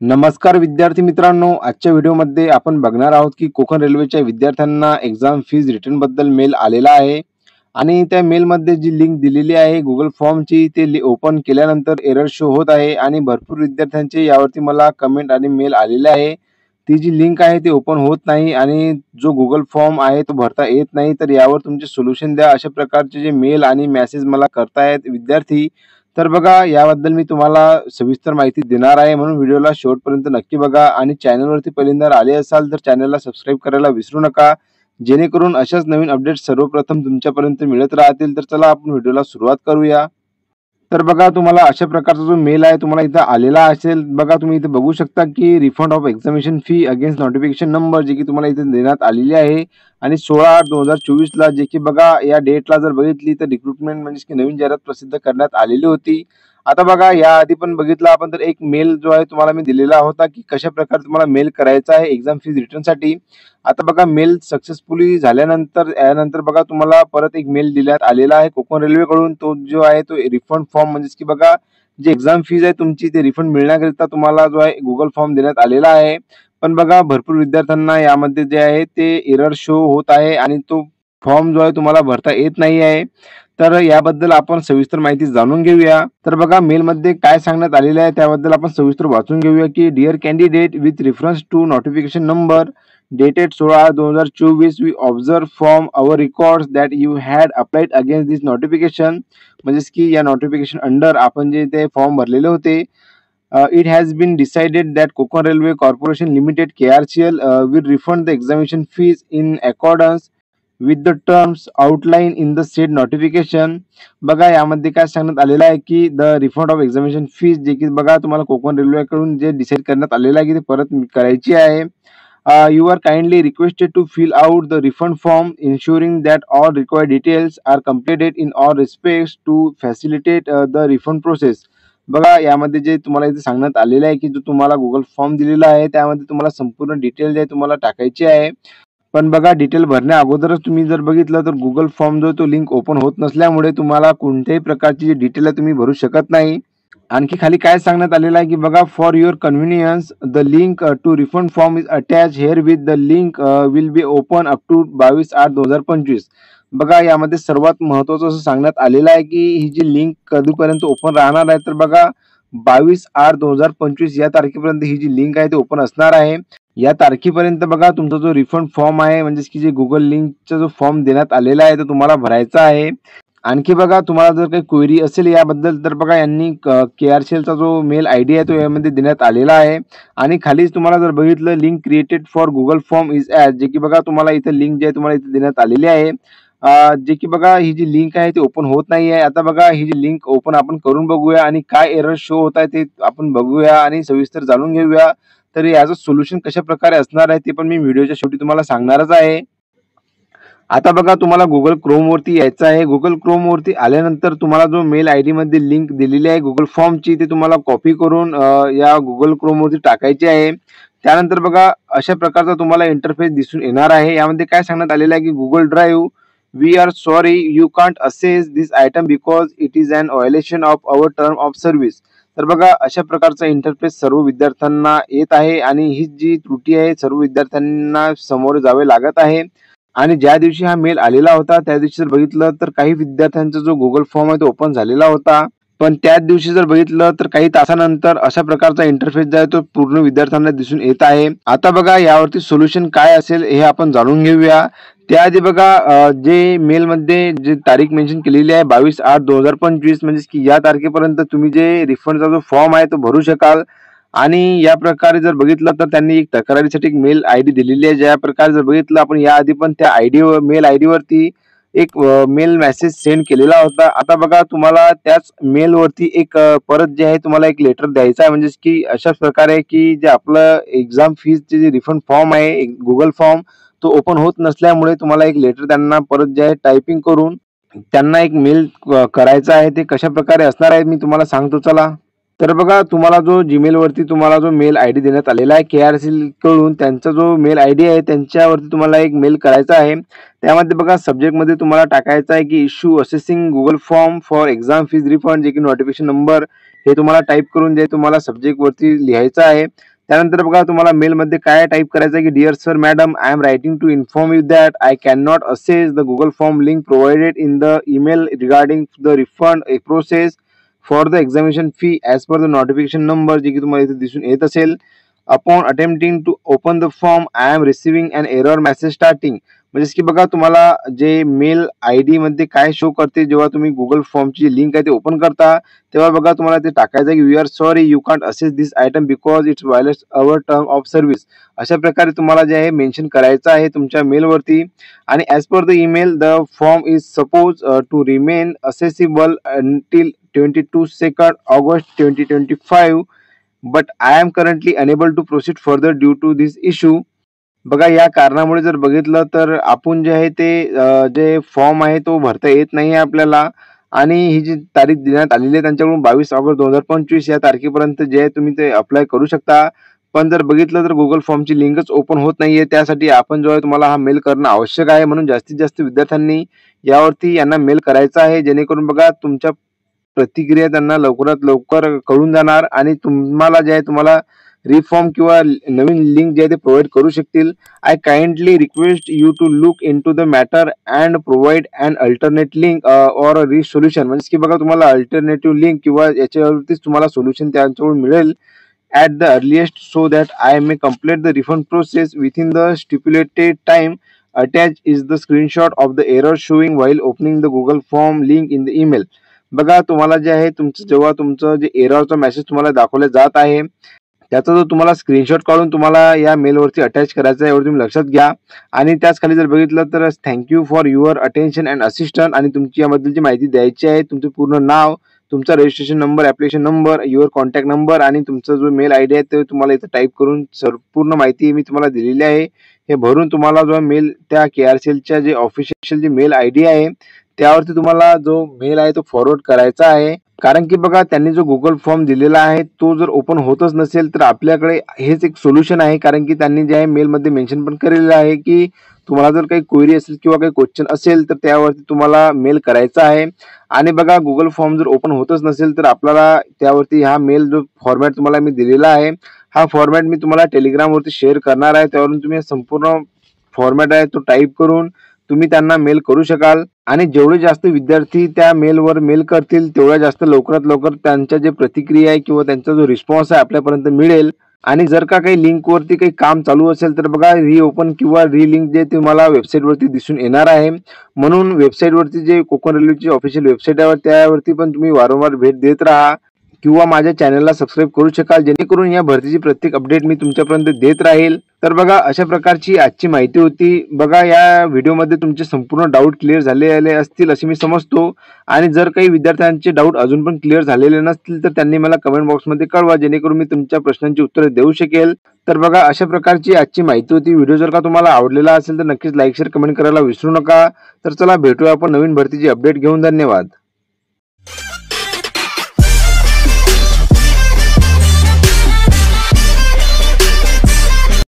नमस्कार विद्यार्थी मित्रांनो, आजच्या व्हिडिओमध्ये आपण बघणार आहोत की कोकण रेल्वेच्या विद्यार्थ्यांना एक्झाम फीज रिटर्न बद्दल मेल आलेला आहे आणि त्या मेलमध्ये जी लिंक दिलेली आहे गुगल फॉर्मची ते ओपन केल्यानंतर एरर शो होत आहे आणि भरपूर विद्यार्थ्यांचे यावरती मला कमेंट आणि मेल आलेले आहे। ती जी लिंक आहे ती ओपन होत नाही आणि जो गुगल फॉर्म आहे तो भरता येत नाही, तर यावर तुमचे सोल्युशन द्या अशा प्रकारचे जे मेल आणि मेसेज मला करतायत विद्यार्थी। तर बघा, याबद्दल मी तुम्हाला सविस्तर माहिती देणार आहे, म्हणून व्हिडिओला शेवटपर्यंत नक्की बघा आणि चॅनलवरती पहिल्यांदा आले असाल तर चॅनलला सबस्क्राईब करायला विसरू नका, जेणेकरून अशाच नवीन अपडेट्स सर्वप्रथम तुमच्यापर्यंत मिळत राहतील। तर चला आपण व्हिडिओला सुरुवात करूया। तर बघा, तुम्हाला अशा प्रकारचा जो मेल आहे तुम्हाला इथं आलेला असेल। बघा, तुम्ही इथे बघू शकता की refund of examination fee against notification number, जे की तुम्हाला इथे देण्यात आलेली आहे आणि 16/8/2024 ला, जे की बघा या डेटला जर बघितली तर रिक्रुटमेंट म्हणजे की नवीन जाहिरात प्रसिद्ध करण्यात आलेली होती। आता बघा, याआधी पण बघितलं आपण तर एक मेल जो आहे तुम्हाला मी दिलेला होता की कशा प्रकारे तुम्हाला मेल करायचा आहे एक्झाम फीज रिटर्नसाठी। आता बघा, मेल सक्सेसफुली झाल्यानंतर यानंतर बघा तुम्हाला परत एक मेल दिल्यात आलेला आहे कोकण रेल्वेकडून। तो जो आहे तो रिफंड फॉर्म म्हणजे की बघा, जी एक्झाम फीज आहे तुमची ते रिफंड मिळण्याकरिता तुम्हाला जो आहे गुगल फॉर्म देण्यात आलेला आहे। पण बघा, भरपूर विद्यार्थ्यांना यामध्ये जे आहे ते एरर शो होत आहे आणि तो फॉर्म जो आहे तुम्हाला भरता येत नाही आहे। तर याबद्दल आपण सविस्तर माहिती जाणून घेऊया। तर बघा, मेलमध्ये काय सांगण्यात आलेलं आहे त्याबद्दल आपण सविस्तर वाचून घेऊया की dear candidate, with reference to notification number dated 16/8/2024, we observe from our records that you had applied against this notification, म्हणजेच की या नोटिफिकेशन अंडर आपण जे ते फॉर्म भरलेले होते। It has been decided that Konkan Railway Corporation Limited KRCL will refund the examination fees in accordance with the terms outlined in the said notification। बघा, यामध्ये काय सांगण्यात आलेलं आहे की the refund of examination fees, जे की बघा तुम्हाला कोकण रेल्वेकडून जे डिसाईड करण्यात आलेलं आहे की ते परत करायची आहे। You are kindly requested to fill out the refund form, ensuring that all required details are completed in all respects to facilitate the refund process। बघा, यामध्ये जे तुम्हाला इथे सांगण्यात आलेलं आहे की जो तुम्हाला गुगल फॉर्म दिलेला आहे त्यामध्ये तुम्हाला संपूर्ण डिटेल जे तुम्हाला टाकायची आहे। पण बघा, डिटेल भरण्या अगोदरच तुम्ही जर बघितलं तर गुगल फॉर्म जो तो लिंक ओपन होत नसल्यामुळे तुम्हाला कोणत्याही प्रकारची जी डिटेल आहे तुम्ही भरू शकत नाही। आणखी खाली काय सांगण्यात आलेलं आहे की बघा, for your convenience the link to refund form is attach herewith the link will be open up to 22/8/2025। बघा, यामध्ये सर्वात महत्वाचं असं सांगण्यात आलेलं आहे की ही जी लिंक कधीपर्यंत ओपन राहणार आहे, तर बघा 22/8/2025 या तारखेपर्यंत ही जी लिंक आहे ती ओपन असणार आहे। या तारखेपर्यंत बघा तुमचा जो रिफंड फॉर्म आहे म्हणजे की जे गुगल लिंकचा जो फॉर्म देण्यात आलेला आहे तो तुम्हाला भरायचा आहे। आणखी बघा, तुम्हाला जर काही क्वेरी असेल याबद्दल तर बघा, यांनी KRCLचा जो मेल आयडी आहे तो यामध्ये देण्यात आलेला आहे आणि खालीच तुम्हाला जर बघितलं link created for Google form is as, जे की बघा तुम्हाला इथे लिंक जी आहे तुम्हाला इथे देण्यात आलेली आहे। जे की बघा ही जी लिंक आहे ती ओपन होत नाही आहे। आता बघा, ही जी लिंक ओपन आपण करून बघूया आणि काय एरर शो होत आहे ते आपण बघूया आणि सविस्तर जाणून घेऊया। तर याचं सोल्युशन कशा प्रकारे असणार आहे ते पण मी व्हिडिओच्या शेवटी तुम्हाला सांगणारच आहे। आता बघा, तुम्हाला गुगल क्रोम वरती यायचं आहे। गुगल क्रोम वरती आल्यानंतर तुम्हाला जो मेल आयडी मध्ये लिंक दिलेली आहे गुगल फॉर्मची ते तुम्हाला कॉपी करून या गुगल क्रोम वरती टाकायची आहे। त्यानंतर बघा, अशा प्रकारचा तुम्हाला इंटरफेस दिसून येणार आहे। यामध्ये काय सांगण्यात आलेलं आहे की Google drive, we are sorry you can't access this item because it is an violation of our term of service. तर बघा, अशा प्रकारचा इंटरफेस सर्व विद्यार्थ्यांना येत आहे आणि ही जी त्रुटी आहे सर्व विद्यार्थ्यांना समोर जावे लागत आहे। आणि ज्या दिवशी हा मेल आलेला होता त्या दिवशी जर बघितलं तर काही विद्यार्थ्यांचा जो गुगल फॉर्म आहे तो ओपन झालेला होता, पण त्याच दिवशी जर बघितलं तर काही तासानंतर अशा प्रकारचा इंटरफेस जो आहे तो पूर्ण विद्यार्थ्यांना दिसून येत आहे। आता बघा, यावरती सोल्युशन काय असेल हे आपण जाणून घेऊया। त्याआधी बघा, जे मेलमध्ये जे तारीख मेन्शन केलेली आहे 22/8/2025, म्हणजे की या तारखेपर्यंत तुम्ही जे रिफंडचा जो फॉर्म आहे तो भरू शकाल। आणि या प्रकारे जर बघितलं तर त्यांनी एक तक्रारीसाठी एक मेल आयडी दिलेली आहे। ज्या प्रकारे जर बघितलं आपण याआधी पण त्या मेल आयडी वरती एक मेल मेसेज सेंड केलेला होता। आता बघा, तुम्हाला त्याच मेल वरती एक परत जे आहे तुम्हाला एक लेटर द्यायचा आहे, म्हणजे की अशा प्रकारे की जे आपलं एक्झाम फीजचे जे रिफंड फॉर्म आहे गुगल फॉर्म तो ओपन होत नसल्यामुळे तुम्हाला एक लेटर त्यांना परत जे आहे टायपिंग करून त्यांना एक मेल करायचा आहे। ते कशा प्रकारे असणार आहे मी तुम्हाला सांगतो, चला। तर बघा, तुम्हाला जो जीमेल वरती तुम्हाला जो मेल आयडी देण्यात आलेला आहे KRCL कडून, त्यांचा जो मेल आयडी आहे त्यांच्यावरती तुम्हाला एक मेल करायचा आहे। त्यामध्ये बघा, सब्जेक्ट मध्ये तुम्हाला टाकायचं आहे की issue assessing Google form for exam fees refund, जे की नोटिफिकेशन नंबर हे तुम्हाला टाईप करून जे तुम्हाला सब्जेक्ट वरती लिहायचं आहे। त्यानंतर बघा तुम्हाला मेलमध्ये काय टाईप करायचं आहे की dear sir madam, I am writing to inform you that I can not access the Google form link provided in the email regarding the refund a process for the examination fee as per the notification number, जे की तुम्हाला इथे दिसून येत असेल. Upon attempting to open the form I am receiving an error message starting. म्हणजे की बघा तुम्हाला जे मेल आय डी मध्ये काय शो करते जेव्हा तुम्ही गुगल फॉर्मची लिंक आहे ते ओपन करता, तेव्हा बघा तुम्हाला ते टाकायचं आहे की we are sorry you can't access this item because it's violates our term of service. अशा प्रकारे तुम्हाला जे आहे मेन्शन करायचं आहे तुमच्या मेलवरती. आणि as per the email the form is suppose to remain accessible until 22 August 2025, but I am currently unable to proceed further due to this issue. बघा या कारणामुळे जर बघितलं तर आपण जे आहे ते जे फॉर्म आहे तो भरता येत नाही आहे आपल्याला. आणि ही जी तारीख देण्यात आलेली आहे त्यांच्याकडून 22 ऑगस्ट 2025 या तारखेपर्यंत जे आहे तुम्ही ते अप्लाय करू शकता. पण जर बघितलं तर गुगल फॉर्मची लिंकच ओपन होत नाहीये. त्यासाठी आपण जो आहे तुम्हाला हा मेल करणं आवश्यक आहे. म्हणून जास्तीत जास्त विद्यार्थ्यांनी यावरती यांना मेल करायचा आहे, जेणेकरून बघा तुमच्या प्रतिक्रिया त्यांना लवकरात लवकर कळून जाणार आणि तुम्हाला जे आहे तुम्हाला रिफॉर्म किंवा नवीन लिंक जे आहे ते प्रोव्हाइड करू शकतील. I kindly request you to look into the matter and provide an alternate link or re solution. म्हणजे की बघा तुम्हाला अल्टरनेटिव्ह लिंक किंवा याच्यावरतीच तुम्हाला सोल्युशन त्यांच्याकडून मिळेल at the earliest, so that I may complete the refund process within the stipulated time. Attached is the screenshot of the error showing while opening the Google form link in the email. बघा तुम्हाला जे आहे तुमचं जेव्हा तुमचं जे एररचा message तुम्हाला दाखवला जात आहे त्याचा जो तुम्हाला स्क्रीनशॉट काढून तुम्हाला या मेलवरती अटॅच करायचा आहे, यावर तुम्ही लक्षात घ्या. आणि त्याच खाली जर बघितलं तर thank you for your attention and assistance, आणि तुमची याबद्दलची माहिती द्यायची आहे. तुमचं पूर्ण नाव, तुमचा registration number, application number, your contact number आणि तुमचा जो मेल आय डी आहे ते तुम्हाला इथं टाईप करून संपूर्ण माहिती मी तुम्हाला दिलेली आहे. हे भरून तुम्हाला जो मेल त्या KRCLच्या जे ऑफिशियल जे मेल आय डी आहे त्यावरती तुम्हाला जो मेल आहे तो फॉरवर्ड करायचा आहे. कारण की बघा त्यांनी जो गुगल फॉर्म दिलेला आहे तो जर ओपन होतच नसेल तर आपल्याकडे हेच एक सोल्युशन आहे. कारण की त्यांनी जे आहे मेलमध्ये मेन्शन पण केलेलं आहे की तुम्हाला जर काही क्वेरी असेल किंवा काही क्वेश्चन असेल तर त्यावरती तुम्हाला मेल करायचा आहे. आणि बघा गुगल फॉर्म जर ओपन होतच नसेल तर आपल्याला त्यावरती हा मेल जो फॉर्मॅट तुम्हाला मी दिलेला आहे हा फॉर्मॅट मी तुम्हाला टेलिग्रामवरती शेअर करणार आहे. त्यावरून तुम्ही संपूर्ण फॉर्मॅट आहे तो टाईप करून तुम्ही त्यांना मेल करू शकाल. आणि जेवढे जास्त विद्यार्थी त्या मेलवर मेल करतील तेवढ्या जास्त लवकरात लवकर त्यांच्या जे प्रतिक्रिया आहे किंवा त्यांचा जो रिस्पॉन्स आहे आपल्यापर्यंत मिळेल. आणि जर का काही लिंकवरती काही काम चालू असेल तर बघा रिओपन किंवा रिलिंक जे तुम्हाला वेबसाईटवरती दिसून येणार आहे. म्हणून वेबसाईटवरती जे कोकण रेल्वेची ऑफिशियल वेबसाईट आहे त्यावरती पण तुम्ही वारंवार भेट देत राहा किंवा माझ्या चॅनलला सबस्क्राईब करू शकाल, जेणेकरून या भरतीची प्रत्येक अपडेट मी तुमच्यापर्यंत देत राहील. तर बघा अशा प्रकारची आजची माहिती होती. बघा या व्हिडिओमध्ये तुमचे संपूर्ण डाऊट क्लिअर झालेले असतील असे मी समजतो. आणि जर काही विद्यार्थ्यांचे डाऊट अजून पण क्लिअर झालेले नसतील तर त्यांनी मला कमेंट बॉक्समध्ये कळवा, जेणेकरून मी तुमच्या प्रश्नांची उत्तरे देऊ शकेल. तर बघा अशा प्रकारची आजची माहिती होती. व्हिडिओ जर का तुम्हाला आवडलेला असेल तर नक्कीच लाईक शेअर कमेंट करायला विसरू नका. तर चला भेटूया आपण नवीन भरतीची अपडेट घेऊन. धन्यवाद.